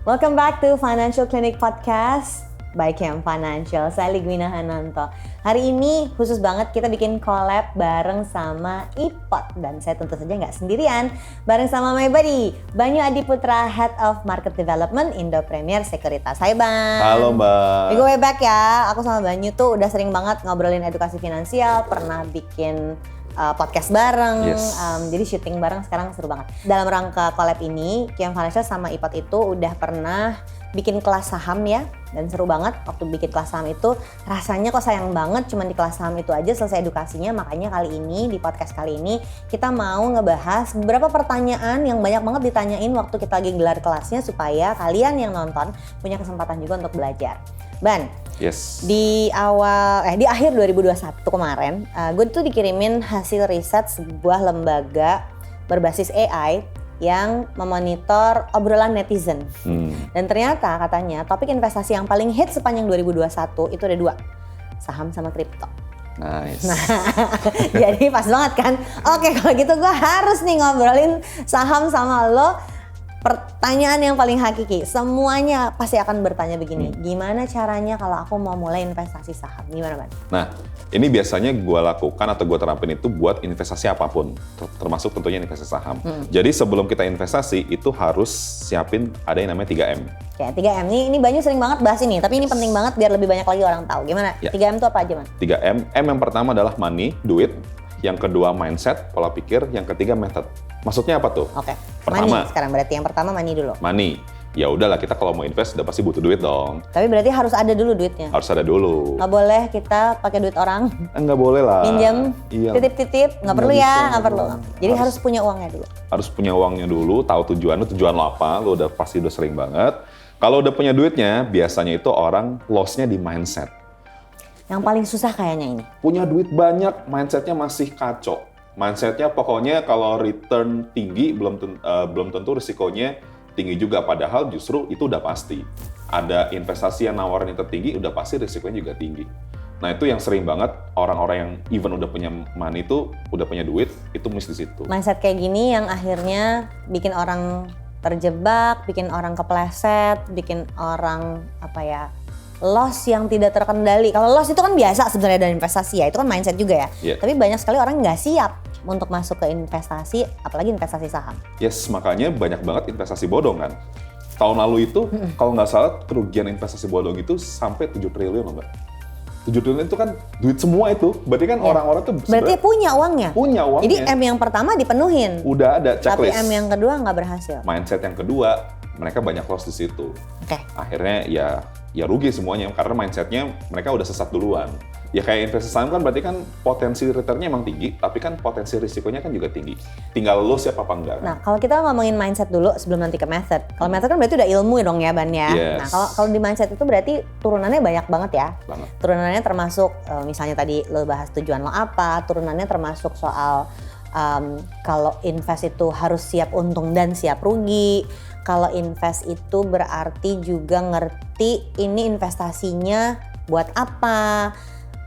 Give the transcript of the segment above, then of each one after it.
Welcome back to Financial Clinic Podcast by Kem Financial. Saya Ligwina Hananto. Hari ini khusus banget kita bikin collab bareng sama iPod. Dan saya tentu saja nggak sendirian, bareng sama my buddy Banyu Adiputra, Head of Market Development Indo Premier Sekuritas. Hai Bang. Halo Mbak. We go way back ya. Aku sama Banyu tuh udah sering banget ngobrolin edukasi finansial, pernah bikin podcast bareng, Yes. Jadi syuting bareng sekarang seru banget. Dalam rangka collab ini, Kem Financial sama iPod itu udah pernah bikin kelas saham ya, dan seru banget waktu bikin kelas saham itu. Rasanya kok sayang banget cuman di kelas saham itu aja selesai edukasinya. Makanya kali ini, di podcast kali ini, kita mau ngebahas beberapa pertanyaan yang banyak banget ditanyain waktu kita lagi gelar kelasnya, supaya kalian yang nonton punya kesempatan juga untuk belajar. Ban, Yes. di akhir 2021 kemarin, gue tuh dikirimin hasil riset sebuah lembaga berbasis AI yang memonitor obrolan netizen. Dan ternyata katanya topik investasi yang paling hit sepanjang 2021 itu ada 2, saham sama kripto. Nice. Nah, jadi pas banget kan? Oke, kalau gitu gue harus nih ngobrolin saham sama lo. Pertanyaan yang paling hakiki, semuanya pasti akan bertanya begini, gimana caranya kalau aku mau mulai investasi saham? Gimana Bang? Nah, ini biasanya gue lakukan atau gue terapin itu buat investasi apapun, termasuk tentunya investasi saham. Jadi sebelum kita investasi itu harus siapin ada yang namanya 3M. Ya, 3M ini Banyu sering banget bahas ini, tapi ini penting banget biar lebih banyak lagi orang tahu. Gimana? Ya. 3M itu apa aja, Man? 3M, M yang pertama adalah money, duit. Yang kedua mindset, pola pikir. Yang ketiga method. Maksudnya apa tuh? Oke. Pertama. Money sekarang berarti yang pertama money dulu. Money. Ya udahlah, kita kalau mau invest udah pasti butuh duit dong. Tapi berarti harus ada dulu duitnya. Harus ada dulu. Nggak boleh kita pakai duit orang, Nggak boleh lah. pinjam, Iya. titip-titip, nggak perlu bisa, ya, nggak nggak perlu. perlu. Jadi harus punya uangnya dulu. Harus punya uangnya dulu, tahu tujuan lo apa, lo udah pasti udah sering banget. Kalau udah punya duitnya, biasanya itu orang loss-nya di mindset. Yang paling susah kayaknya ini. Punya duit banyak, mindsetnya masih kacau. Mindsetnya pokoknya kalau return tinggi, belum tentu risikonya tinggi juga. Padahal justru itu udah pasti. Ada investasi yang nawarin yang tertinggi, udah pasti risikonya juga tinggi. Nah itu yang sering banget orang-orang yang even udah punya money itu, udah punya duit, itu miss di situ. Mindset kayak gini yang akhirnya bikin orang terjebak, bikin orang kepleset, bikin orang loss yang tidak terkendali. Kalau loss itu kan biasa sebenarnya dari investasi ya, itu kan mindset juga ya. Yeah. Tapi banyak sekali orang nggak siap untuk masuk ke investasi, apalagi investasi saham. Yes, makanya banyak banget investasi bodong kan. Tahun lalu itu, kalau nggak salah kerugian investasi bodong itu sampai 7 triliun loh Mbak. 7 triliun itu kan duit semua itu. Berarti kan orang-orang tuh Berarti punya uangnya? punya uangnya. Jadi M yang pertama dipenuhin. Udah ada Tapi checklist. M yang kedua nggak berhasil. Mindset yang kedua, mereka banyak loss di situ. Oke. Akhirnya ya rugi semuanya karena mindsetnya mereka udah sesat duluan. Ya kayak investasi saham kan berarti kan potensi returnnya emang tinggi, tapi kan potensi risikonya kan juga tinggi. Tinggal lo siap apa enggak. Nah, kalau kita ngomongin mindset dulu sebelum nanti ke method. Kalau method kan berarti udah ilmu dong ya Ban ya. Yes. Nah, kalau di mindset itu berarti turunannya banyak banget ya. Banget. Turunannya termasuk misalnya tadi lo bahas tujuan lo apa, turunannya termasuk soal kalau invest itu harus siap untung dan siap rugi. Kalau invest itu berarti juga ngerti ini investasinya buat apa.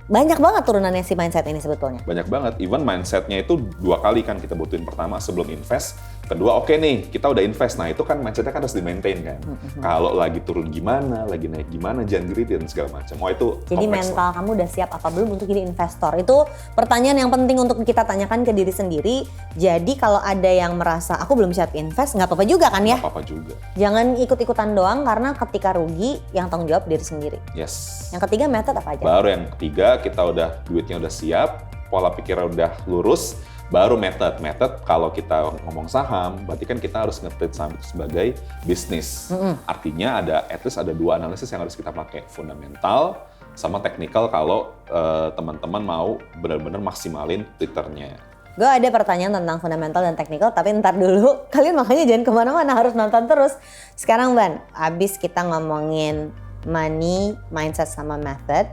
Banyak banget turunannya si mindset ini sebetulnya. Banyak banget, even mindsetnya itu 2 kali kan kita butuhin. Pertama sebelum invest, kedua oke nih kita udah invest. Nah itu kan mindsetnya kan harus di-maintain kan. Kalau lagi turun gimana, lagi naik gimana, jangan greedy dan segala macam. Oh itu Jadi kompleks mental kamu udah siap apa belum untuk jadi investor? Itu pertanyaan yang penting untuk kita tanyakan ke diri sendiri. Jadi kalau ada yang merasa aku belum siap invest, nggak apa-apa juga kan ya? Nggak apa-apa juga. Jangan ikut-ikutan doang, karena ketika rugi yang tanggung jawab diri sendiri. Yes. Yang ketiga method apa aja? Baru yang ketiga kita duitnya udah siap, pola pikirnya udah lurus, baru method. Method kalau kita ngomong saham, berarti kan kita harus nge-treat saham itu sebagai bisnis. Artinya at least ada 2 analisis yang harus kita pakai, fundamental sama technical kalau teman-teman mau benar-benar maksimalin returnnya. Gue ada pertanyaan tentang fundamental dan technical, tapi ntar dulu. Kalian makanya jangan kemana-mana, harus nonton terus. Sekarang Ban, abis kita ngomongin money, mindset sama method,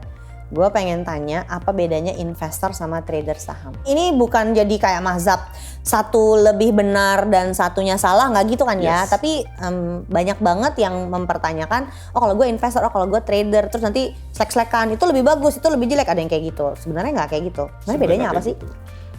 gue pengen tanya apa bedanya investor sama trader saham. Ini bukan jadi kayak mazhab satu lebih benar dan satunya salah, nggak gitu kan ya. Yes. Tapi banyak banget yang mempertanyakan, oh kalau gue investor, oh kalau gue trader, terus nanti selek-selekan, itu lebih bagus, itu lebih jelek, ada yang kayak gitu. Sebenarnya nggak kayak gitu. Sebenarnya bedanya apa sih? Gitu.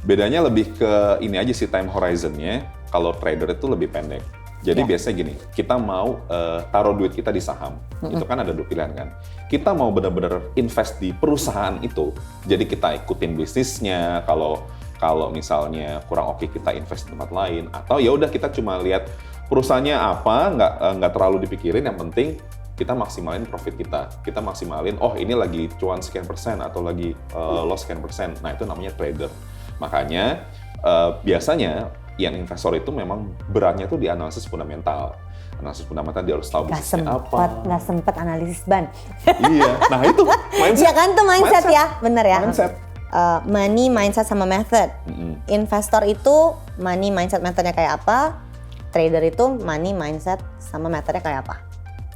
Bedanya lebih ke ini aja sih, time horizonnya. Kalau trader itu lebih pendek. Jadi Ya. biasanya gini, kita mau taruh duit kita di saham, itu kan ada dua pilihan kan. Kita mau benar-benar invest di perusahaan itu, jadi kita ikutin bisnisnya. Kalau misalnya kurang oke kita invest di tempat lain, atau ya udah kita cuma lihat perusahaannya apa, nggak terlalu dipikirin. Yang penting kita maksimalin profit kita. Kita maksimalin, oh ini lagi cuan sekian persen atau lagi loss sekian persen. Nah itu namanya trader. Makanya biasanya yang investor itu memang beratnya tuh di analisis fundamental. Analisis fundamental dia harus tahu bisnisnya apa. Nggak sempet analisis ban. Iya, nah itu mindset. Iya kan tuh mindset ya, bener ya. Mindset. Money, mindset sama method. Investor itu money, mindset, methodnya kayak apa? Trader itu money, mindset sama methodnya kayak apa?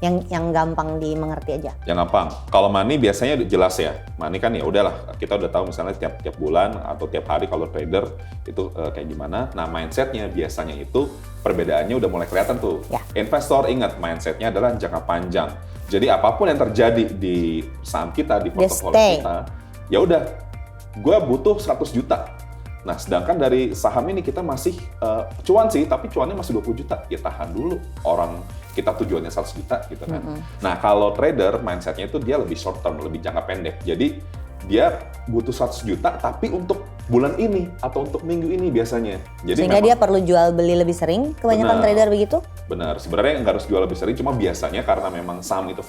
Yang gampang dimengerti aja. Yang gampang. Kalau money biasanya jelas ya. Money kan ya udahlah, kita udah tahu misalnya tiap bulan atau tiap hari kalau trader itu kayak gimana. Nah, mindsetnya biasanya itu perbedaannya udah mulai kelihatan tuh. Ya. Investor ingat mindsetnya adalah jangka panjang. Jadi apapun yang terjadi di saham kita, di portofolio kita, ya udah, gue butuh 100 juta. Nah, sedangkan dari saham ini kita masih cuan sih, tapi cuannya masih 20 juta. Ya tahan dulu, orang kita tujuannya 100 juta gitu kan. Nah, kalau trader, mindsetnya itu dia lebih short term, lebih jangka pendek. Jadi, dia butuh 100 juta, tapi untuk bulan ini atau untuk minggu ini biasanya. Jadi sehingga dia perlu jual beli lebih sering, kebanyakan trader begitu? Benar, sebenarnya nggak harus jual lebih sering, cuma biasanya karena memang saham itu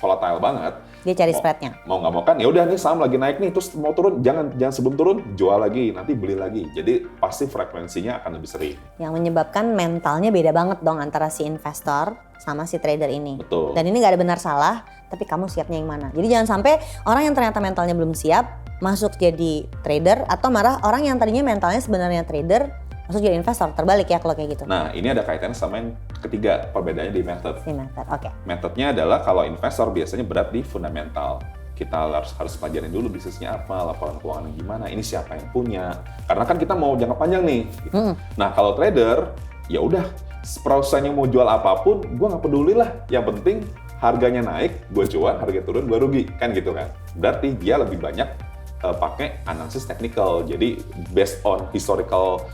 volatile banget. Dia cari spreadnya. Mau nggak mau kan, ya udah nih saham lagi naik nih, terus mau turun, jangan sebelum turun jual lagi, nanti beli lagi. Jadi pasti frekuensinya akan lebih sering. Yang menyebabkan mentalnya beda banget dong antara si investor sama si trader ini. Betul. Dan ini nggak ada benar salah, tapi kamu siapnya yang mana. Jadi jangan sampai orang yang ternyata mentalnya belum siap masuk jadi trader, atau marah orang yang tadinya mentalnya sebenarnya trader masuk jadi investor. Terbalik ya kalau kayak gitu. Nah, ini ada kaitannya sama yang ketiga, perbedaannya di method. Si method, oke. Metodenya adalah kalau investor biasanya berat di fundamental. Kita harus pelajarin dulu bisnisnya apa, laporan keuangan gimana, ini siapa yang punya. Karena kan kita mau jangka panjang nih. Gitu. Nah, kalau trader, ya udah, perusahaannya mau jual apapun, gue nggak peduli lah. Yang penting harganya naik, gue cuan, harga turun, gue rugi. Kan gitu kan. Berarti dia lebih banyak pakai analisis technical. Jadi based on historical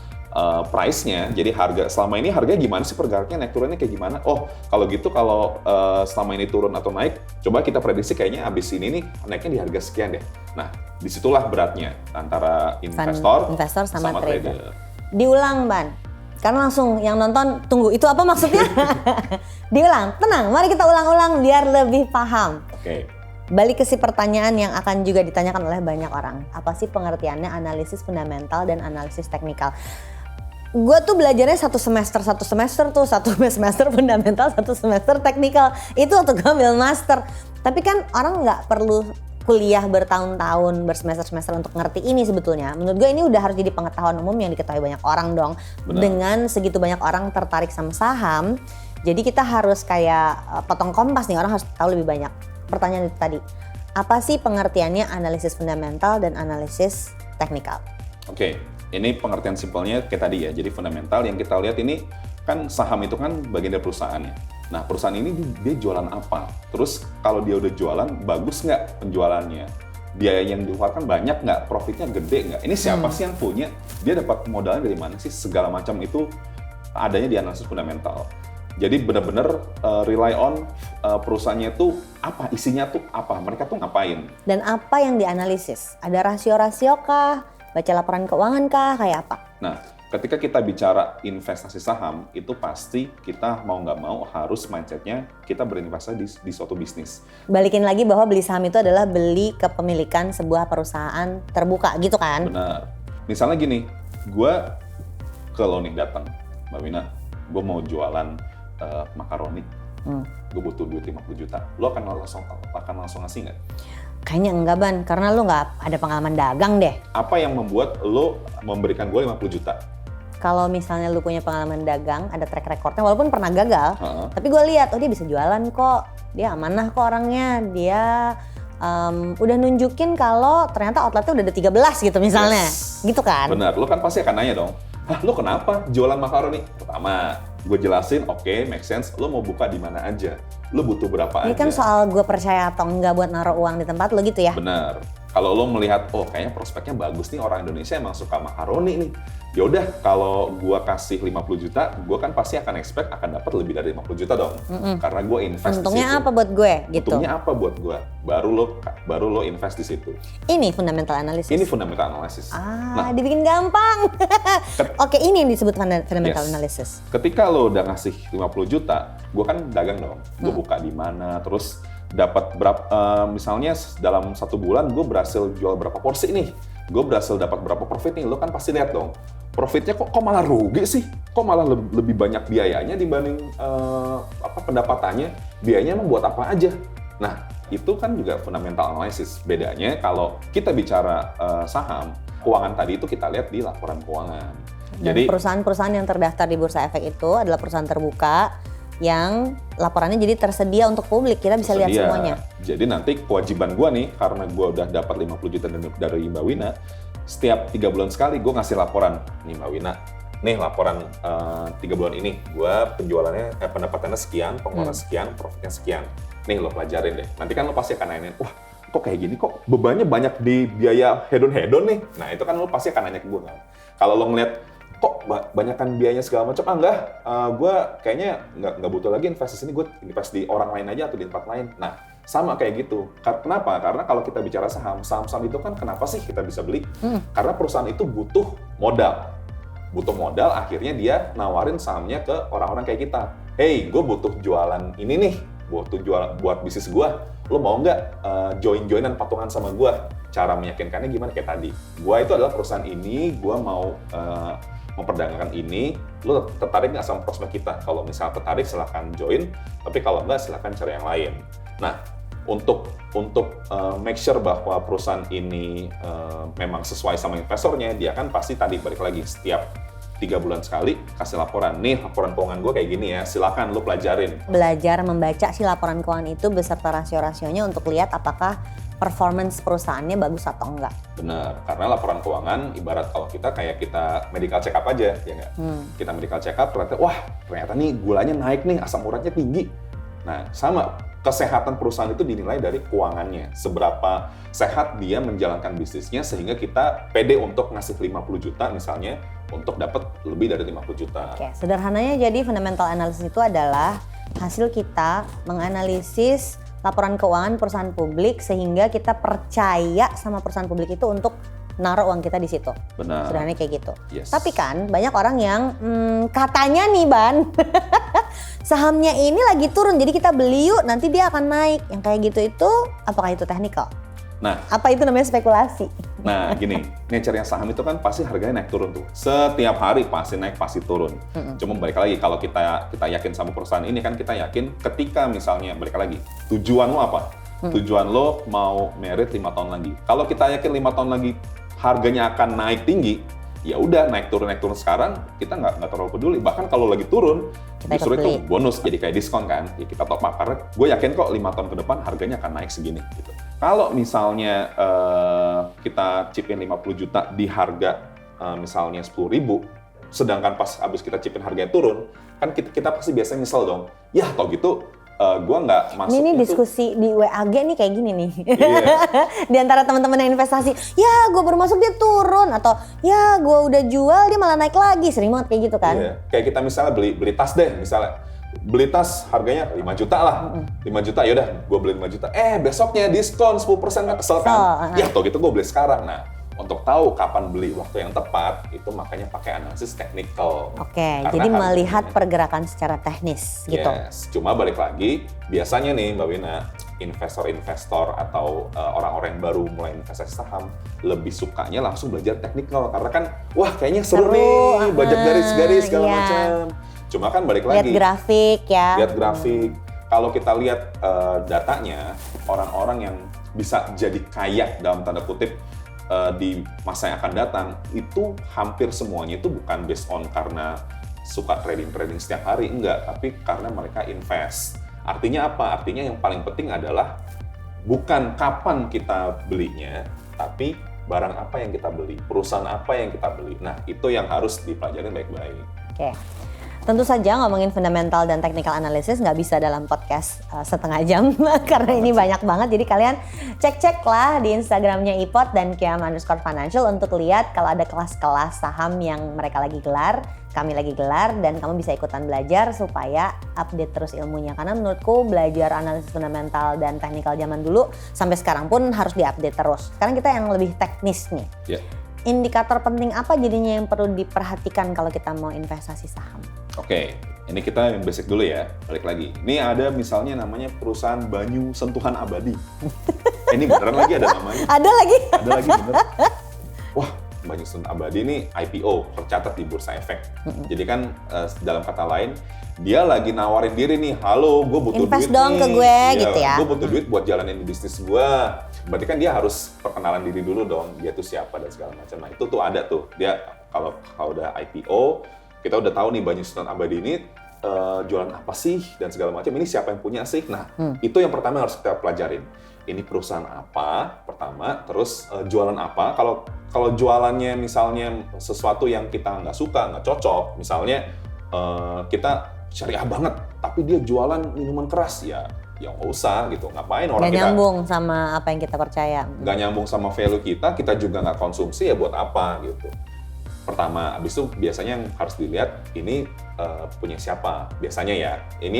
price-nya, jadi harga selama ini harganya gimana sih, pergerakannya naik turunnya kayak gimana? Oh, kalau gitu kalau selama ini turun atau naik, coba kita prediksi kayaknya abis ini nih naiknya di harga sekian deh. Nah, disitulah beratnya antara investor sama trader. Diulang, Ban. Karena langsung yang nonton tunggu itu apa maksudnya? Diulang, tenang. Mari kita ulang-ulang biar lebih paham. Oke. Balik ke si pertanyaan yang akan juga ditanyakan oleh banyak orang. Apa sih pengertiannya analisis fundamental dan analisis teknikal? Gue tuh belajarnya satu semester tuh, satu semester fundamental, satu semester teknikal. Itu waktu gue ambil master. Tapi kan orang nggak perlu kuliah bertahun-tahun, bersemester-semester untuk ngerti ini sebetulnya. Menurut gue ini udah harus jadi pengetahuan umum yang diketahui banyak orang dong. Benar. Dengan segitu banyak orang tertarik sama saham, jadi kita harus kayak potong kompas nih, orang harus tahu lebih banyak. Pertanyaan itu tadi, apa sih pengertiannya analisis fundamental dan analisis teknikal? Oke, ini pengertian simpelnya kayak tadi ya. Jadi fundamental yang kita lihat ini kan saham itu kan bagian dari perusahaannya. Nah, perusahaan ini dia jualan apa? Terus kalau dia udah jualan, bagus nggak penjualannya? Biaya yang dikeluarkan banyak nggak? Profitnya gede nggak? Ini siapa sih yang punya? Dia dapat modalnya dari mana sih? Segala macam itu adanya di analisis fundamental. Jadi benar-benar rely on perusahaannya itu apa, isinya tuh apa, mereka tuh ngapain. Dan apa yang dianalisis? Ada rasio-rasio kah? Baca laporan keuangan kah? Kayak apa? Nah, ketika kita bicara investasi saham, itu pasti kita mau nggak mau harus mindsetnya kita berinvestasi di suatu bisnis. Balikin lagi bahwa beli saham itu adalah beli kepemilikan sebuah perusahaan terbuka gitu kan? Benar. Misalnya gini, gue ke lo nih datang, Mbak Wina, gue mau jualan makaroni, gue butuh duit 50 juta. Lo akan langsung ngasih nggak? Kayaknya enggak, Ban, karena lu nggak ada pengalaman dagang deh. Apa yang membuat lo memberikan gue 50 juta? Kalau misalnya lu punya pengalaman dagang, ada track recordnya, walaupun pernah gagal, tapi gue lihat, oh dia bisa jualan kok, dia amanah kok orangnya, dia udah nunjukin kalau ternyata outletnya udah ada 13 gitu misalnya, gitu kan? Benar, lo kan pasti akan nanya dong, lo kenapa jualan makaroni? Pertama, gue jelasin, oke, make sense, lo mau buka di mana aja, lo butuh berapa aja. Ini kan soal gue percaya atau enggak buat naruh uang di tempat lo gitu ya? Benar. Kalau lo melihat, oh kayaknya prospeknya bagus nih, orang Indonesia emang suka makaroni nih. Ya udah, kalau gua kasih 50 juta, gua kan pasti akan expect akan dapat lebih dari 50 juta dong. Karena gua invest Untungnya di situ. apa buat gue gitu. Untungnya apa buat gua? Baru lo invest di situ. Ini fundamental analysis. Ini fundamental analysis. Dibikin gampang. Oke, ini yang disebut fundamental Yes. analysis. Ketika lo udah ngasih 50 juta, gua kan dagang dong. Gua buka di mana, terus dapat berapa, misalnya dalam 1 bulan gue berhasil jual berapa porsi nih, gue berhasil dapat berapa profit nih, lo kan pasti lihat dong, profitnya kok malah rugi sih, kok malah lebih banyak biayanya dibanding pendapatannya, biayanya emang buat apa aja. Nah, itu kan juga fundamental analysis. Bedanya kalau kita bicara saham, keuangan tadi itu kita lihat di laporan keuangan. Dan Jadi perusahaan-perusahaan yang terdaftar di Bursa Efek itu adalah perusahaan terbuka yang laporannya jadi tersedia untuk publik, kita bisa lihat semuanya. Jadi nanti kewajiban gue nih, karena gue udah dapat 50 juta dari Mbak Wina, setiap 3 bulan sekali gue ngasih laporan. Nih Mbak Wina, nih laporan 3 bulan ini, gue penjualannya, pendapatannya sekian, pengeluaran sekian, profitnya sekian. Nih lo pelajarin deh, nanti kan lo pasti akan nanyain, wah kok kayak gini, kok bebannya banyak di biaya hedon-hedon nih. Nah itu kan lo pasti akan nanya ke gue kan. Kalau lo ngeliat, kok banyakkan biayanya segala macam, gue kayaknya nggak butuh lagi investasi ini, gue invest di orang lain aja atau di tempat lain. Nah, sama kayak gitu. Kenapa? Karena kalau kita bicara saham itu kan kenapa sih kita bisa beli? Karena perusahaan itu butuh modal. Butuh modal, akhirnya dia nawarin sahamnya ke orang-orang kayak kita. Hey, gue butuh jualan ini nih, butuh jual buat bisnis gue. Lo mau nggak join-joinan patungan sama gue? Cara meyakinkannya gimana? Kayak tadi. Gue itu adalah perusahaan ini, gue mau memperdagangkan ini, lo tertarik nggak sama prospek kita? Kalau misalnya tertarik silahkan join, tapi kalau nggak silahkan cari yang lain. Nah, untuk make sure bahwa perusahaan ini memang sesuai sama investornya, dia kan pasti tadi balik lagi setiap 3 bulan sekali kasih laporan. Nih laporan keuangan gue kayak gini ya, silakan lo pelajarin. Belajar membaca si laporan keuangan itu beserta rasio-rasionya untuk lihat apakah performance perusahaannya bagus atau enggak. Benar, karena laporan keuangan ibarat kalau kita kayak kita medical check up aja, ya nggak? Kita medical check up, ternyata nih gulanya naik nih, asam uratnya tinggi. Nah, sama, kesehatan perusahaan itu dinilai dari keuangannya. Seberapa sehat dia menjalankan bisnisnya sehingga kita pede untuk ngasih 50 juta misalnya, untuk dapat lebih dari 50 juta. Oke, sederhananya jadi fundamental analysis itu adalah hasil kita menganalisis laporan keuangan perusahaan publik sehingga kita percaya sama perusahaan publik itu untuk naruh uang kita di situ. Benar. Sederhananya kayak gitu. Yes. Tapi kan banyak orang yang katanya nih Ban, sahamnya ini lagi turun jadi kita beli yuk nanti dia akan naik. Yang kayak gitu itu apakah itu technical? Nah, apa itu namanya spekulasi? Nah gini, nature-nya saham itu kan pasti harganya naik turun tuh. Setiap hari pasti naik, pasti turun. Cuma balik lagi, kalau kita yakin sama perusahaan ini kan kita yakin ketika misalnya, balik lagi, tujuan lo apa? Tujuan lo mau merit 5 tahun lagi. Kalau kita yakin 5 tahun lagi harganya akan naik tinggi, ya udah naik turun sekarang, kita nggak terlalu peduli. Bahkan kalau lagi turun, Kita justru ikut itu beli. bonus, jadi kayak diskon kan. Ya kita top up, karena gue yakin kok 5 tahun ke depan harganya akan naik segini. Gitu. Kalau misalnya kita chipin 50 juta di harga misalnya 10.000, sedangkan pas habis kita chipin harganya turun, kan kita pasti biasanya nyesel dong. Ya kalau gitu gue nggak masuk Ini itu. diskusi di WAG nih kayak gini nih. Iya. Di antara teman-teman yang investasi, ya gue baru masuk dia turun, atau ya gue udah jual dia malah naik lagi, sering banget kayak gitu kan. Iya. Kayak kita misalnya beli tas deh, misalnya beli tas harganya 5 juta lah, 5 juta yaudah gue beli 5 juta, besoknya diskon 10% kan, kesel kan? Ya tau gitu gue beli sekarang. Nah, untuk tahu kapan beli waktu yang tepat, itu makanya pakai analisis technical. Oke, Karena jadi melihat harganya- pergerakan secara teknis gitu. Yes, cuma balik lagi, biasanya nih Mbak Wina, investor-investor atau orang-orang yang baru mulai investasi saham, lebih sukanya langsung belajar technical. Karena kan, wah kayaknya seru nih, belajar garis-garis segala iya. macam. Cuma kan balik Lihat lagi, grafik ya. lihat grafik. Kalau kita lihat datanya, orang-orang yang bisa jadi kaya dalam tanda kutip di masa yang akan datang, itu hampir semuanya itu bukan based on karena suka trading setiap hari, enggak, tapi karena mereka invest. Artinya apa? Artinya yang paling penting adalah bukan kapan kita belinya, tapi barang apa yang kita beli, perusahaan apa yang kita beli. Nah, itu yang harus dipelajari baik-baik. Oke. Tentu saja ngomongin fundamental dan technical analysis nggak bisa dalam podcast setengah jam karena ini banyak banget. Jadi kalian cek-cek lah di Instagramnya Ipot dan Kiam_Financial untuk lihat kalau ada kelas-kelas saham yang mereka lagi gelar, kami lagi gelar, dan kamu bisa ikutan belajar supaya update terus ilmunya. Karena menurutku belajar analisis fundamental dan technical zaman dulu sampai sekarang pun harus diupdate terus. Sekarang kita yang lebih teknis nih. Yeah. Indikator penting apa jadinya yang perlu diperhatikan kalau kita mau investasi saham? Oke, ini kita yang basic dulu ya, balik lagi. Ini ada misalnya namanya perusahaan Banyu Sentuhan Abadi. Ini beneran lagi ada namanya. Ada lagi? Ada lagi bener. Wah, Banyu Sentuhan Abadi ini IPO, tercatat di Bursa Efek. Jadi kan dalam kata lain, dia lagi nawarin diri nih, halo gue butuh invest duit dong nih. ke gue gitu ya. Gue butuh duit buat jalanin bisnis gue. Berarti kan dia harus perkenalan diri dulu dong, dia tuh siapa dan segala macam. Nah itu tuh ada tuh, dia kalau udah IPO, kita udah tahu nih Banyu Sentuhan Abadi ini jualan apa sih dan segala macam. Ini siapa yang punya sih? Nah itu yang pertama harus kita pelajarin. Ini perusahaan apa pertama, terus jualan apa. Kalau jualannya misalnya sesuatu yang kita nggak suka, nggak cocok, misalnya kita syariah banget, tapi dia jualan minuman keras, ya nggak usah gitu. Ngapain orang Nggak kita nyambung sama apa yang kita percaya. nggak nyambung sama value kita juga nggak konsumsi, ya buat apa gitu. Pertama, abis itu biasanya yang harus dilihat ini punya siapa biasanya ya. Ini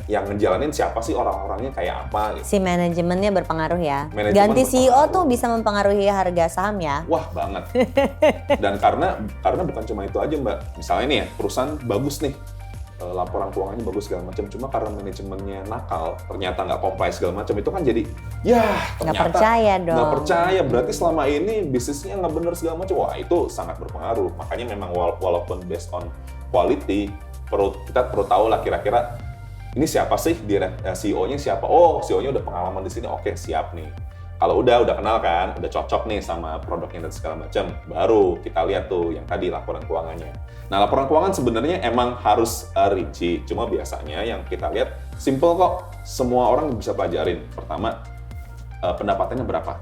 yang ngejalanin siapa sih, orang-orangnya kayak apa gitu. Si manajemennya berpengaruh ya. Manajemen Ganti CEO berpengaruh. tuh bisa mempengaruhi harga saham ya. Wah banget. Dan karena bukan cuma itu aja Mbak. Misalnya nih ya, perusahaan bagus nih, laporan keuangannya bagus segala macam, cuma karena manajemennya nakal, ternyata nggak comply segala macam, itu kan jadi ya ternyata Nggak percaya dong. nggak percaya, berarti selama ini bisnisnya nggak bener segala macam. Wah itu sangat berpengaruh. Makanya memang walaupun based on quality, kita perlu tahu lah kira-kira ini siapa sih, CEO-nya siapa. Oh CEO-nya udah pengalaman di sini, oke siap nih. Kalau udah kenal kan, udah cocok nih sama produknya dan segala macam, baru kita lihat tuh yang tadi laporan keuangannya. Nah, laporan keuangan sebenarnya emang harus rinci, cuma biasanya yang kita lihat simple kok, semua orang bisa pelajarin. Pertama, pendapatannya berapa?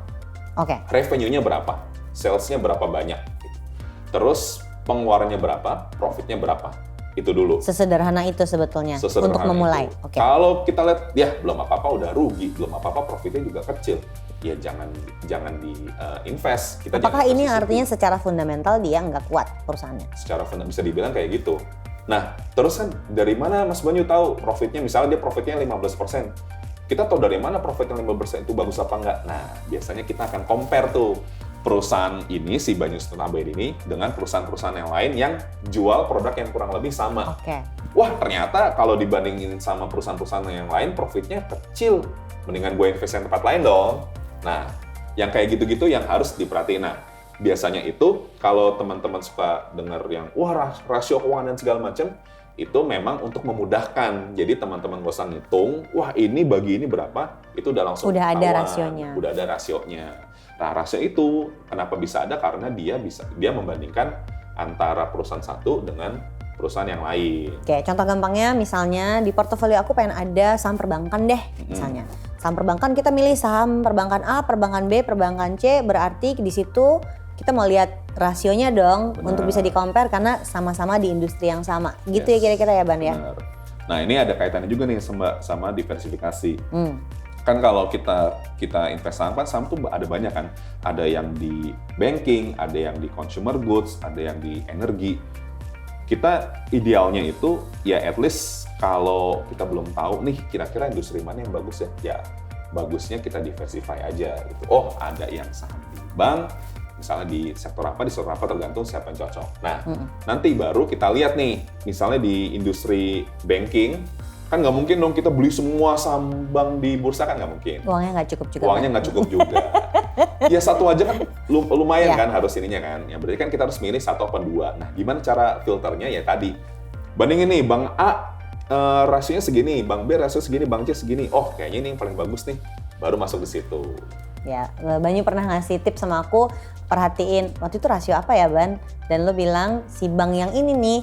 Oke. Revenue-nya berapa? Sales-nya berapa banyak? Terus pengeluarannya berapa? Profit-nya berapa? Itu dulu. Sesederhana itu sebetulnya untuk memulai. Itu. Oke. Kalau kita lihat, ya belum apa-apa udah rugi, belum apa-apa profitnya juga kecil, ya jangan di invest. Apakah ini artinya secara fundamental dia nggak kuat perusahaannya? Secara fundamental bisa dibilang kayak gitu. Nah, terus kan dari mana Mas Banyu tahu profitnya? Misalnya dia profitnya 15%. Kita tahu dari mana profitnya 15% itu bagus apa enggak? Nah, biasanya kita akan compare tuh perusahaan ini, si Banyu Sentuhan Abadi ini, dengan perusahaan-perusahaan yang lain yang jual produk yang kurang lebih sama. Oke. Wah, ternyata kalau dibandingin sama perusahaan-perusahaan yang lain, profitnya kecil. Mendingan gue invest yang tempat lain dong. Nah, yang kayak gitu-gitu yang harus diperhatiin. Nah, biasanya itu kalau teman-teman suka dengar yang, wah rasio keuangan dan segala macam, itu memang untuk memudahkan. Jadi teman-teman gak usah ngitung, wah ini bagi ini berapa, itu udah langsung Udah ada ketahuan. rasionya. Udah ada rasionya. Nah, rasio itu kenapa bisa ada? Karena dia membandingkan antara perusahaan satu dengan perusahaan yang lain. Oke, contoh gampangnya misalnya di portofolio aku pengen ada saham perbankan deh, misalnya. Saham perbankan kita milih saham perbankan A, perbankan B, perbankan C, berarti di situ kita mau lihat rasionya dong. Benar. Untuk bisa di-compare karena sama-sama di industri yang sama. Gitu Yes. ya kira-kira ya Ban ya? Benar. Nah, ini ada kaitannya juga nih sama diversifikasi. Kan kalau kita invest saham kan saham tuh ada banyak kan. Ada yang di banking, ada yang di consumer goods, ada yang di energi. Kita idealnya itu ya at least kalau kita belum tahu nih kira-kira industri mana yang bagus ya bagusnya kita diversify aja gitu. Oh, ada yang saham di bank, misalnya di sektor apa tergantung siapa yang cocok. Nah, nanti baru kita lihat nih, misalnya di industri banking, kan nggak mungkin dong kita beli semua saham bank di bursa, kan nggak mungkin. Uangnya nggak cukup juga. Uangnya nggak cukup juga. Ya satu aja kan lumayan Iya. kan harus ininya kan. Ya berarti kan kita harus milih satu apa dua. Nah, gimana cara filternya? Ya tadi, bandingin nih, bank A rasionya segini, bank B rasio segini, bank C segini. Oh, kayaknya ini yang paling bagus nih. Baru masuk di situ. Ya, Banyu pernah ngasih tips sama aku, perhatiin waktu itu rasio apa ya Ban? Dan lo bilang si bank yang ini nih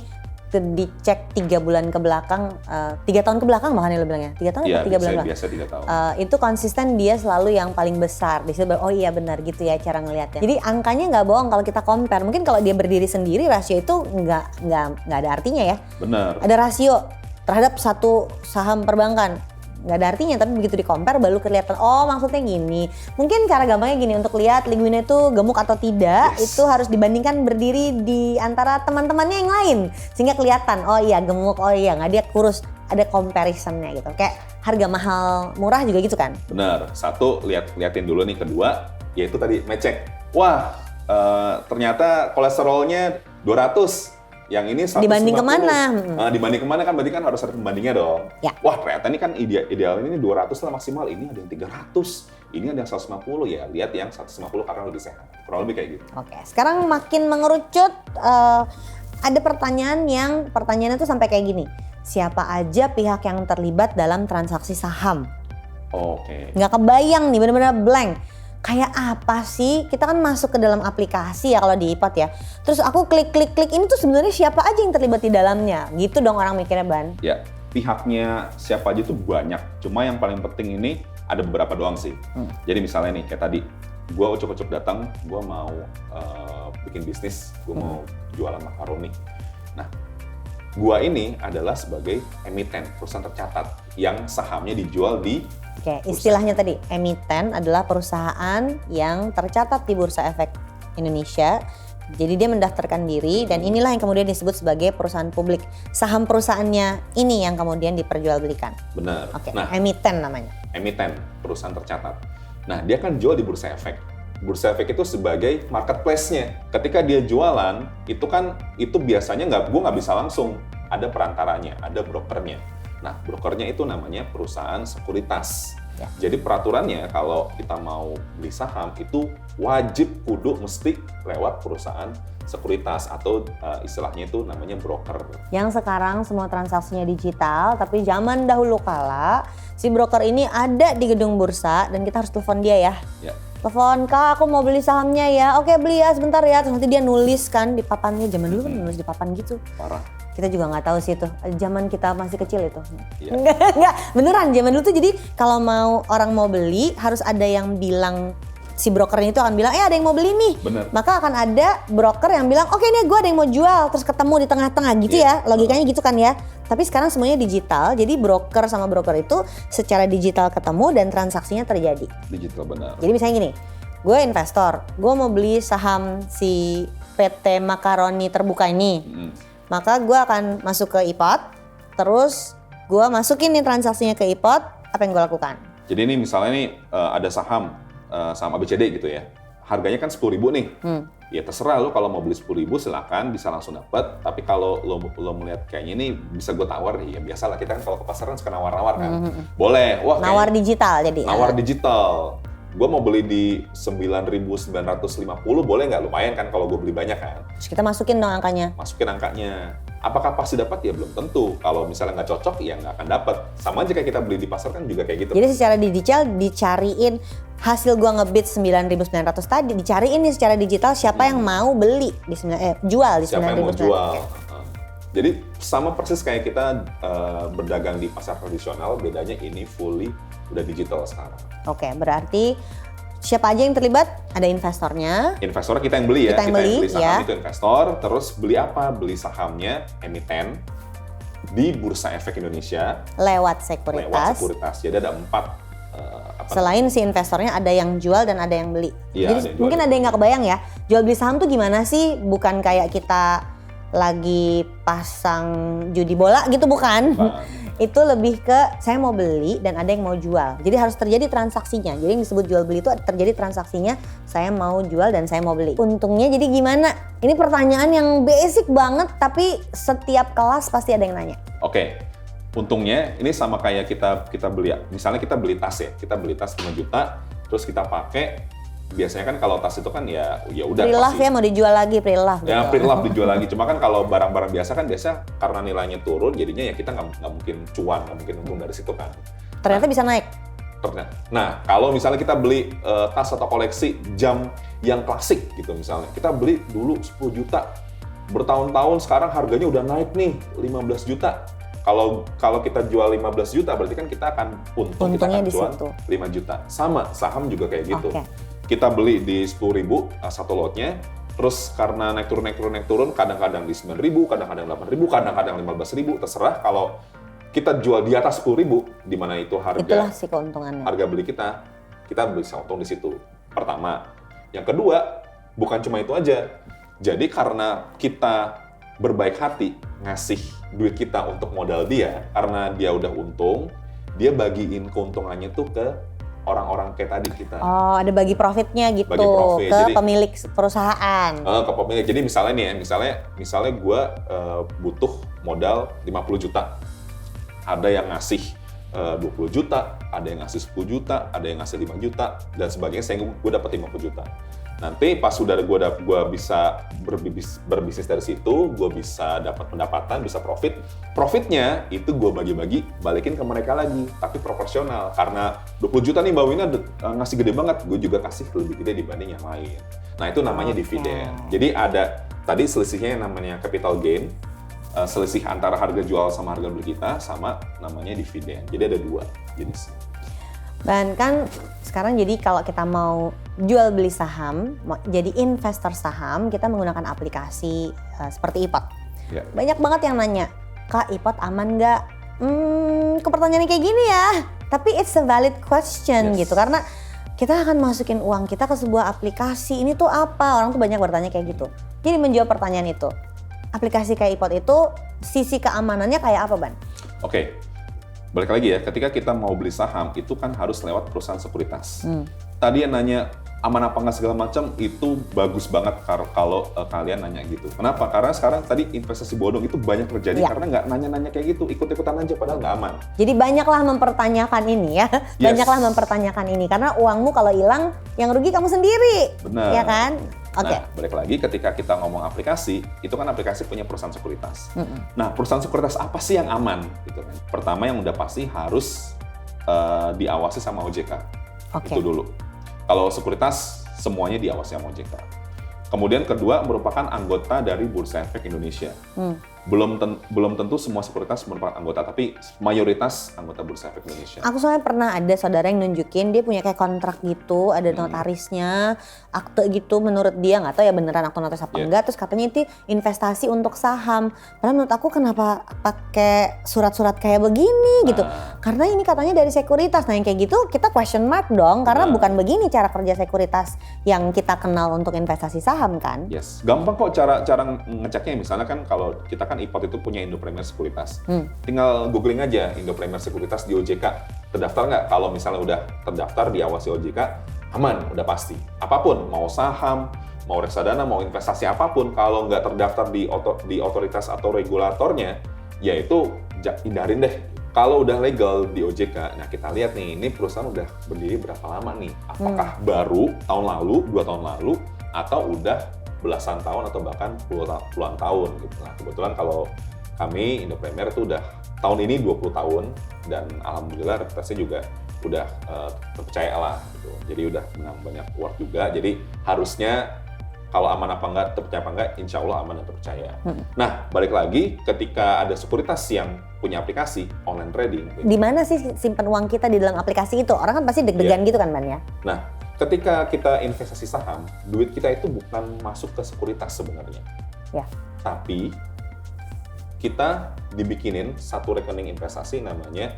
dicek 3 bulan ke belakang, 3 tahun ke belakang bahkan ya lo bilangnya, 3 tahun Iya, atau 3 bulan biasa 3 tahun. Itu konsisten dia selalu yang paling besar. Di situ oh iya benar gitu ya cara ngelihatnya. Jadi angkanya nggak bohong kalau kita compare. Mungkin kalau dia berdiri sendiri rasio itu nggak ada artinya ya. Benar. Ada rasio terhadap satu saham perbankan. Nggak ada artinya, tapi begitu di-compare baru kelihatan, oh maksudnya gini. Mungkin cara gampangnya gini, untuk lihat Linguini itu gemuk atau tidak, itu harus dibandingkan berdiri di antara teman-temannya yang lain. Sehingga kelihatan, oh iya gemuk, oh iya nggak, dia kurus. Ada comparisonnya gitu, kayak harga mahal murah juga gitu kan. Benar, satu liatin dulu nih, kedua yaitu tadi ngecek. Wah, ternyata kolesterolnya 200. Yang ini 150. Dibanding kemana? Dibanding kemana kan berarti kan harus ada pembandingnya dong. Ya. Wah ternyata ini kan ideal ini 200 lah maksimal, ini ada yang 300, ini ada yang 150, ya lihat yang 150 karena lebih sehat. Kurang lebih kayak gitu. Oke, sekarang makin mengerucut, ada pertanyaannya tuh sampai kayak gini. Siapa aja pihak yang terlibat dalam transaksi saham? Oke. Nggak kebayang nih, bener-bener blank. Kayak apa sih? Kita kan masuk ke dalam aplikasi ya kalau di iPad ya. Terus aku klik ini tuh sebenarnya siapa aja yang terlibat di dalamnya? Gitu dong orang mikirnya, Ban. Ya, pihaknya siapa aja tuh banyak. Cuma yang paling penting ini ada beberapa doang sih. Jadi misalnya nih kayak tadi, gue ucap-ucap datang, gue mau bikin bisnis, gue mau jualan makaroni. Nah, gue ini adalah sebagai emiten, perusahaan tercatat yang sahamnya dijual di Oke, istilahnya tadi, emiten adalah perusahaan yang tercatat di Bursa Efek Indonesia. Jadi dia mendaftarkan diri dan inilah yang kemudian disebut sebagai perusahaan publik. Saham perusahaannya ini yang kemudian diperjualbelikan. Benar. Oke, Nah, emiten namanya. emiten, perusahaan tercatat. Nah, dia kan jual di Bursa Efek. Bursa Efek itu sebagai marketplace-nya. Ketika dia jualan, itu biasanya gue nggak bisa langsung. Ada perantaranya, ada brokernya. Nah, brokernya itu namanya perusahaan sekuritas. Ya. Jadi peraturannya kalau kita mau beli saham itu wajib mesti lewat perusahaan sekuritas atau istilahnya itu namanya broker. Yang sekarang semua transaksinya digital, tapi zaman dahulu kala si broker ini ada di gedung bursa dan kita harus telepon dia ya. Ya. Telepon, Kak, aku mau beli sahamnya ya. Oke, beli ya sebentar ya. Terus nanti dia nulis kan di papannya. Zaman dulu kan nulis di papan gitu. Parah. Kita juga nggak tahu sih itu. Zaman kita masih kecil itu. Iya. Enggak, beneran. Zaman dulu tuh jadi kalau orang mau beli harus ada yang bilang, si brokernya itu akan bilang, ada yang mau beli nih. Bener. Maka akan ada broker yang bilang, oke nih gue ada yang mau jual. Terus ketemu di tengah-tengah gitu ya. Logikanya gitu kan ya. Tapi sekarang semuanya digital. Jadi broker sama broker itu secara digital ketemu dan transaksinya terjadi. Digital benar. Jadi misalnya gini, gue investor. Gue mau beli saham si PT Makaroni Terbuka ini. Maka gue akan masuk ke iPod, terus gue masukin nih transaksinya ke iPod, apa yang gue lakukan? Jadi ini misalnya nih ada saham ABCD gitu ya, harganya kan 10.000 nih. Ya terserah lo kalau mau beli 10.000 silakan, bisa langsung dapat. Tapi kalau lo melihat kayaknya ini bisa gue tawar, ya biasalah kita kan kalau ke pasar kan suka nawar-nawar kan. Boleh, wah nawar digital jadi. Nawar digital. Gue mau beli di 9.950, boleh nggak? Lumayan kan kalau gue beli banyak kan. Terus kita masukin dong angkanya. Masukin angkanya. Apakah pasti dapat? Ya belum tentu. Kalau misalnya nggak cocok, ya nggak akan dapat. Sama aja kayak kita beli di pasar kan juga kayak gitu. Jadi secara digital dicariin hasil gua ngebid 9.900 tadi, dicariin nih secara digital siapa yang mau beli di jual di 9.900. Siapa yang mau jual. Jadi sama persis kayak kita berdagang di pasar tradisional, bedanya ini fully udah digital sekarang. Oke, berarti siapa aja yang terlibat? Ada investornya. Investor kita yang beli ya, kita yang beli saham ya. Itu investor, terus beli apa? Beli sahamnya emiten di Bursa Efek Indonesia. Lewat sekuritas. Jadi ada 4. Selain si investornya ada yang jual dan ada yang beli. Ya, jadi mungkin ada yang nggak kebayang ya, jual beli saham tuh gimana sih? Bukan kayak kita lagi pasang judi bola gitu, bukan? Itu lebih ke saya mau beli dan ada yang mau jual. Jadi harus terjadi transaksinya. Jadi yang disebut jual beli itu terjadi transaksinya, saya mau jual dan saya mau beli. Untungnya jadi gimana? Ini pertanyaan yang basic banget tapi setiap kelas pasti ada yang nanya. Oke. Untungnya ini sama kayak kita beli, misalnya kita beli tas ya. Kita beli tas 5 juta terus kita pakai. Biasanya kan kalau tas itu kan ya udah pre-love ya, mau dijual lagi pre-love gitu. Ya pre-love dijual lagi. Cuma kan kalau barang-barang biasa kan biasa karena nilainya turun jadinya ya kita nggak mungkin cuan, nggak mungkin untung dari situ kan. Ternyata bisa naik. Nah kalau misalnya kita beli tas atau koleksi jam yang klasik gitu misalnya, kita beli dulu 10 juta bertahun-tahun sekarang harganya udah naik nih 15 juta. Kalau kita jual 15 juta berarti kan kita akan untung, kita Untungnya akan di jual situ. 5 juta. Sama, saham juga kayak gitu. Oke. Kita beli di 10.000 satu lotnya, terus karena naik turun, kadang-kadang di 9.000, kadang-kadang 8.000, kadang-kadang 15.000, terserah. Kalau kita jual di atas 10.000, di mana itu Itulah sih keuntungannya. harga beli kita bisa untung di situ. Pertama. Yang kedua, bukan cuma itu aja. Jadi karena kita berbaik hati ngasih duit kita untuk modal dia, karena dia udah untung, dia bagiin keuntungannya tuh ke orang-orang kayak tadi kita. Oh, ada bagi profitnya gitu Bagi profit. ke Jadi, pemilik perusahaan. Ke pemilik. Jadi misalnya nih ya, misalnya gue butuh modal 50 juta. Ada yang ngasih 20 juta, ada yang ngasih 10 juta, ada yang ngasih 5 juta, dan sebagainya, sehingga gue dapat 50 juta. Nanti pas sudah gue bisa berbisnis dari situ, gue bisa dapat pendapatan, bisa profit. Profitnya itu gue bagi-bagi, balikin ke mereka lagi, tapi proporsional. Karena 20 juta nih Mbak Wina ngasih gede banget, gue juga kasih lebih gede dibanding yang lain. Nah itu namanya dividen. Jadi ada tadi selisihnya yang namanya capital gain, selisih antara harga jual sama harga beli kita, sama namanya dividen. Jadi ada dua jenis. Dan kan sekarang jadi kalau kita mau jual beli saham, mau jadi investor saham, kita menggunakan aplikasi seperti iPod. Ya. Banyak banget yang nanya, Kak iPod aman nggak? Pertanyaannya kayak gini ya. Tapi it's a valid question Yes. gitu, karena kita akan masukin uang kita ke sebuah aplikasi, ini tuh apa? Orang tuh banyak bertanya kayak gitu. Jadi menjawab pertanyaan itu, aplikasi kayak iPod itu sisi keamanannya kayak apa, Ban? Oke. Balik lagi ya, ketika kita mau beli saham, itu kan harus lewat perusahaan sekuritas. Tadi yang nanya aman apa nggak segala macam, itu bagus banget kalau kalian nanya gitu. Kenapa? Karena sekarang tadi investasi bodong itu banyak terjadi Iya. karena nggak nanya-nanya kayak gitu, ikut-ikutan aja padahal nggak aman. Jadi banyaklah mempertanyakan ini ya, Yes. banyaklah mempertanyakan ini karena uangmu kalau hilang yang rugi kamu sendiri, Benar. ya kan? Oke. Nah, balik lagi ketika kita ngomong aplikasi, itu kan aplikasi punya perusahaan sekuritas. Nah, perusahaan sekuritas apa sih yang aman? Gitu kan. Pertama yang udah pasti harus diawasi sama OJK. Oke. Itu dulu. Kalau sekuritas semuanya diawasi sama OJK. Kemudian kedua merupakan anggota dari Bursa Efek Indonesia. Belum tentu semua sekuritas merupakan anggota, tapi mayoritas anggota Bursa Efek Indonesia. Aku soalnya pernah ada saudara yang nunjukin dia punya kayak kontrak gitu, ada notarisnya, akte gitu. Menurut dia nggak tahu ya beneran akte notaris apa enggak. Terus katanya itu investasi untuk saham. Padahal menurut aku kenapa pakai surat-surat kayak begini gitu? Karena ini katanya dari sekuritas. Nah yang kayak gitu kita question mark dong, karena bukan begini cara kerja sekuritas yang kita kenal untuk investasi saham kan? Yes, gampang kok cara ngeceknya. Misalnya kan kalau kita kan iPod itu punya Indo Premier Sekuritas. Tinggal googling aja Indo Premier Sekuritas di OJK. Terdaftar nggak? Kalau misalnya udah terdaftar diawasi OJK, aman, udah pasti. Apapun, mau saham, mau reksadana, mau investasi apapun, kalau nggak terdaftar di otoritas atau regulatornya, ya itu hindarin deh. Kalau udah legal di OJK, nah kita lihat nih, ini perusahaan udah berdiri berapa lama nih? Apakah baru tahun lalu, 2 tahun lalu, atau udah belasan tahun atau bahkan puluhan tahun gitu. Nah, kebetulan kalau kami Indo Premier itu udah tahun ini 20 tahun dan alhamdulillah reputasinya juga udah terpercaya lah gitu. Jadi udah menang banyak award juga. Jadi harusnya kalau aman apa enggak, terpercaya apa enggak, insya Allah aman dan terpercaya. Nah, balik lagi ketika ada sekuritas yang punya aplikasi online trading. Gitu. Di mana sih simpan uang kita di dalam aplikasi itu? Orang kan pasti deg-degan gitu kan, Ban ya? Nah, ketika kita investasi saham, duit kita itu bukan masuk ke sekuritas sebenarnya. Ya. Tapi kita dibikinin satu rekening investasi namanya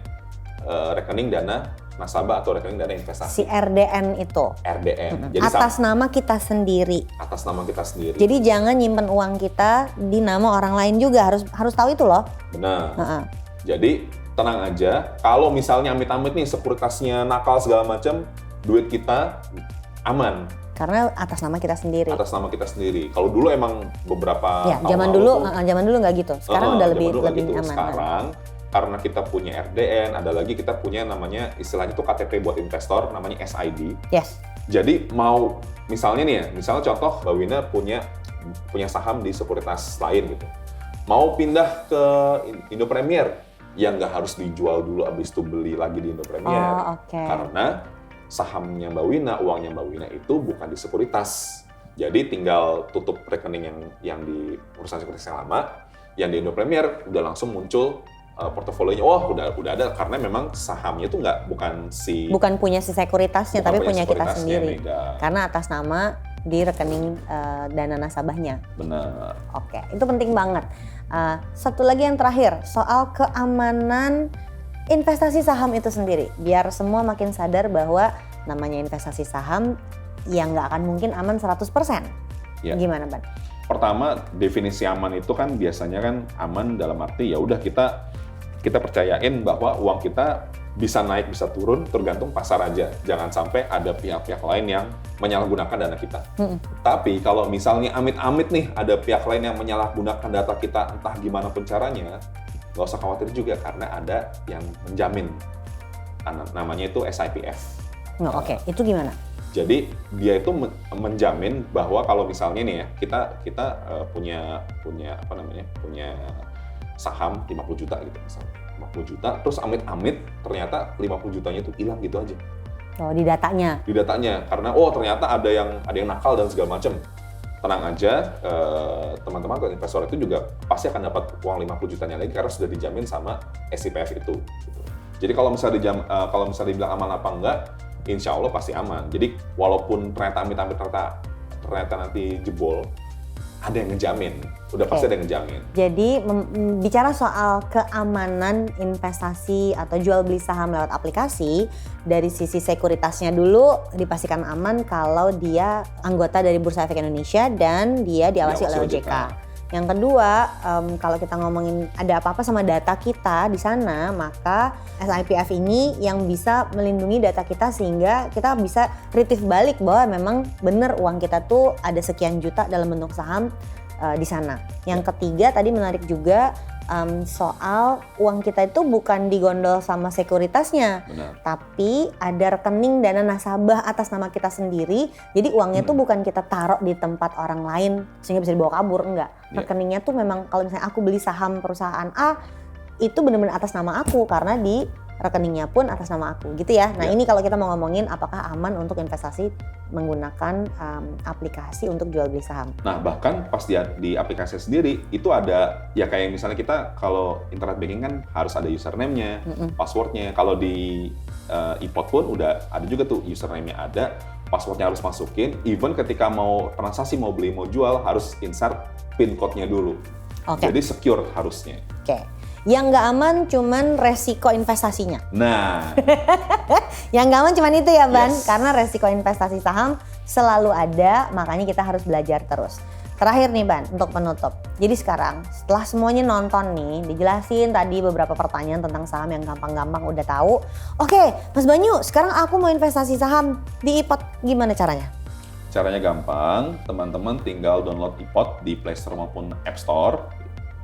rekening dana nasabah atau rekening dana investasi. Si RDN itu. RDN. Jadi Atas nama kita sendiri. atas nama kita sendiri. Jadi jangan nyimpen uang kita di nama orang lain juga, harus tahu itu loh. Benar. Jadi tenang aja, kalau misalnya amit-amit nih sekuritasnya nakal segala macam, duit kita aman. Karena atas nama kita sendiri. Atas nama kita sendiri. Kalau dulu emang beberapa Ya, tahun zaman dulu nggak gitu. Sekarang udah lebih gitu. aman. Sekarang karena kita punya RDN, ada lagi kita punya namanya istilahnya itu KTP buat investor, namanya SID. Yes. Jadi mau misalnya nih ya, misalnya contoh Mbak Wina punya saham di sekuritas lain gitu. Mau pindah ke Indo Premier, yang nggak harus dijual dulu abis itu beli lagi di Indo Premier. Oh, oke. Karena sahamnya Mbak Wina, uangnya Mbak Wina itu bukan di sekuritas. Jadi tinggal tutup rekening yang di perusahaan sekuritas yang lama, yang di Indo Premier udah langsung muncul portofolionya. Oh, udah ada karena memang sahamnya itu bukan punya si sekuritasnya, tapi punya kita sendiri. Mega. Karena atas nama di rekening dana nasabahnya. Benar. Oke, itu penting banget. Satu lagi yang terakhir, soal keamanan investasi saham itu sendiri. Biar semua makin sadar bahwa namanya investasi saham yang nggak akan mungkin aman 100%. Ya. Gimana, Ban? Pertama, definisi aman itu kan biasanya kan aman dalam arti ya udah kita percayain bahwa uang kita bisa naik bisa turun tergantung pasar aja. Jangan sampai ada pihak-pihak lain yang menyalahgunakan dana kita. Tapi kalau misalnya amit-amit nih ada pihak lain yang menyalahgunakan data kita entah gimana pun caranya, nggak usah khawatir juga karena ada yang menjamin. Namanya itu SIPF. Oke, itu gimana? Jadi dia itu menjamin bahwa kalau misalnya nih ya kita punya saham 50 juta gitu misalnya. 50 juta terus amit-amit ternyata 50 jutanya itu hilang gitu aja. Oh, di datanya. Di datanya karena ternyata ada yang nakal dan segala macam. Tenang aja, teman-teman atau investor itu juga pasti akan dapat uang 50 jutanya lagi karena sudah dijamin sama SIPF itu gitu. Jadi kalau misalnya dibilang aman apa enggak, insya Allah pasti aman. Jadi walaupun ternyata amit-amit ternyata nanti jebol, ada yang ngejamin. Udah pasti ada yang ngejamin. Jadi bicara soal keamanan investasi atau jual beli saham lewat aplikasi, dari sisi sekuritasnya dulu dipastikan aman kalau dia anggota dari Bursa Efek Indonesia dan dia diawasi oleh OJK. Yang kedua, kalau kita ngomongin ada apa-apa sama data kita di sana, maka SIPF ini yang bisa melindungi data kita sehingga kita bisa retrieve balik bahwa memang benar uang kita tuh ada sekian juta dalam bentuk saham di sana. Yang ketiga tadi menarik juga soal uang kita itu bukan digondol sama sekuritasnya, tapi ada rekening dana nasabah atas nama kita sendiri. Jadi uangnya tuh bukan kita taruh di tempat orang lain sehingga bisa dibawa kabur, enggak. Rekeningnya tuh memang kalau misalnya aku beli saham perusahaan A, itu benar-benar atas nama aku karena di rekeningnya pun atas nama aku gitu ya. Nah ini kalau kita mau ngomongin apakah aman untuk investasi menggunakan aplikasi untuk jual beli saham. Nah bahkan pas di aplikasi sendiri itu ada ya kayak misalnya kita kalau internet banking kan harus ada username-nya, password-nya. Kalau di iPod pun udah ada juga tuh username-nya ada, password-nya harus masukin. Even ketika mau transaksi, mau beli, mau jual harus insert PIN code-nya dulu. Jadi secure harusnya. Yang nggak aman cuman resiko investasinya. Nah, yang nggak aman cuman itu ya Ban, karena resiko investasi saham selalu ada, makanya kita harus belajar terus. Terakhir nih Ban, untuk penutup. Jadi sekarang setelah semuanya nonton nih, dijelasin tadi beberapa pertanyaan tentang saham yang gampang-gampang udah tahu. Oke, Mas Banyu, sekarang aku mau investasi saham di iPod, gimana caranya? Caranya gampang, teman-teman tinggal download iPod di Play Store maupun App Store.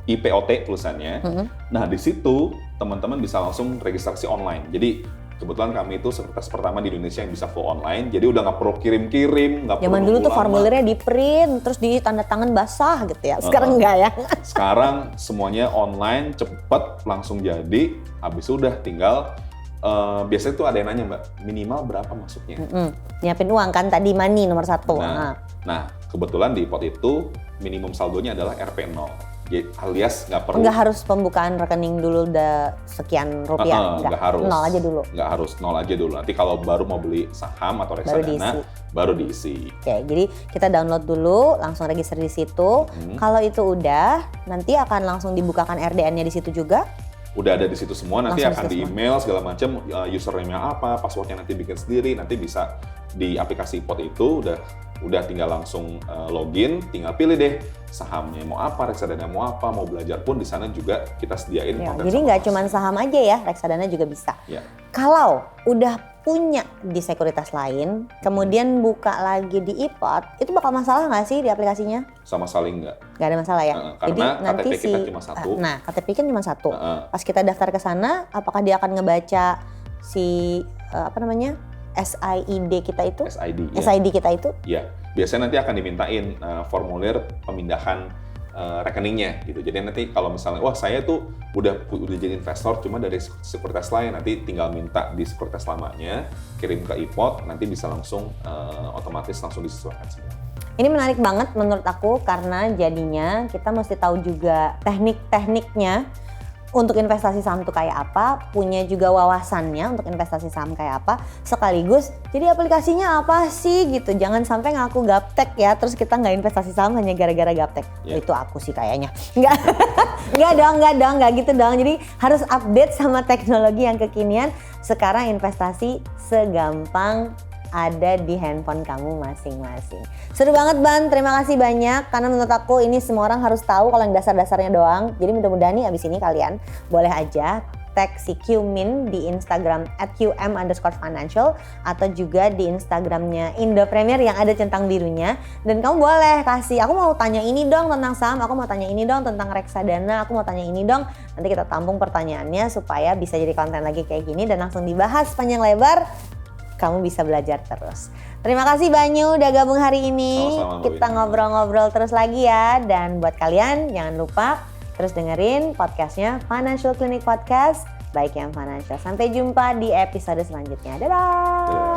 IPOT tulisannya. Nah di situ teman-teman bisa langsung registrasi online. Jadi kebetulan kami itu sekuritas pertama di Indonesia yang bisa full online. Jadi udah nggak perlu kirim-kirim, nggak perlu zaman dulu tuh formulirnya di print, terus di tanda tangan basah gitu ya. Sekarang enggak ya? Sekarang semuanya online, cepet, langsung jadi. Habis udah tinggal biasanya tuh ada yang nanya Mbak, minimal berapa masuknya? Nyiapin uang kan tadi money nomor 1. Nah kebetulan di iPod itu minimum saldonya adalah Rp0. Alias nggak perlu. Nggak harus pembukaan rekening dulu udah sekian rupiah. Nggak harus. Nol aja dulu. Nggak harus, nol aja dulu. Nanti kalau baru mau beli saham atau reksadana, baru diisi. Oke, jadi kita download dulu, langsung register di situ. Kalau itu udah, nanti akan langsung dibukakan RDN-nya di situ juga. Udah ada di situ semua, nanti langsung akan di email segala macam, username-nya apa, passwordnya nanti bikin sendiri, nanti bisa di aplikasi iPod itu udah tinggal langsung login, tinggal pilih deh sahamnya mau apa, reksadana mau apa, mau belajar pun di sana juga kita sediain konten. Jadi nggak cuma saham aja ya, reksadana juga bisa. Kalau udah punya di sekuritas lain, kemudian buka lagi di iPod, itu bakal masalah nggak sih di aplikasinya? Sama sekali nggak. Nggak ada masalah ya? Karena jadi nanti KTP kita cuma satu. Nah, KTP kan cuma satu. Pas kita daftar ke sana, apakah dia akan ngebaca si SID kita itu? SID kita itu? Iya. Biasanya nanti akan dimintain formulir pemindahan rekeningnya gitu. Jadi nanti kalau misalnya wah saya tuh udah jadi investor cuma dari sekuritas lain, nanti tinggal minta di sekuritas lamanya, kirim ke iPod, nanti bisa langsung otomatis langsung disesuaikan semua. Ini menarik banget menurut aku karena jadinya kita mesti tahu juga teknik-tekniknya untuk investasi saham itu kayak apa, punya juga wawasannya untuk investasi saham kayak apa, sekaligus jadi aplikasinya apa sih gitu. Jangan sampai ngaku gaptek ya, terus kita nggak investasi saham hanya gara-gara gaptek. Yeah. Itu aku sih kayaknya. Nggak dong, nggak gitu dong. Jadi harus update sama teknologi yang kekinian. Sekarang investasi segampang ada di handphone kamu masing-masing. Seru banget Ban, terima kasih banyak karena menurut aku ini semua orang harus tahu kalau yang dasar-dasarnya doang. Jadi mudah-mudahan nih abis ini kalian boleh aja tag si Qmin di Instagram @qm_financial atau juga di Instagramnya Indo Premier yang ada centang birunya. Dan kamu boleh kasih, aku mau tanya ini dong tentang saham, aku mau tanya ini dong tentang reksadana, aku mau tanya ini dong. Nanti kita tampung pertanyaannya supaya bisa jadi konten lagi kayak gini dan langsung dibahas panjang lebar. Kamu bisa belajar terus. Terima kasih Banyu udah gabung hari ini. Sama-sama, Kita ngobrol-ngobrol terus lagi ya. Dan buat kalian jangan lupa terus dengerin podcastnya Financial Clinic Podcast by QM Financial. Sampai jumpa di episode selanjutnya. Dadah!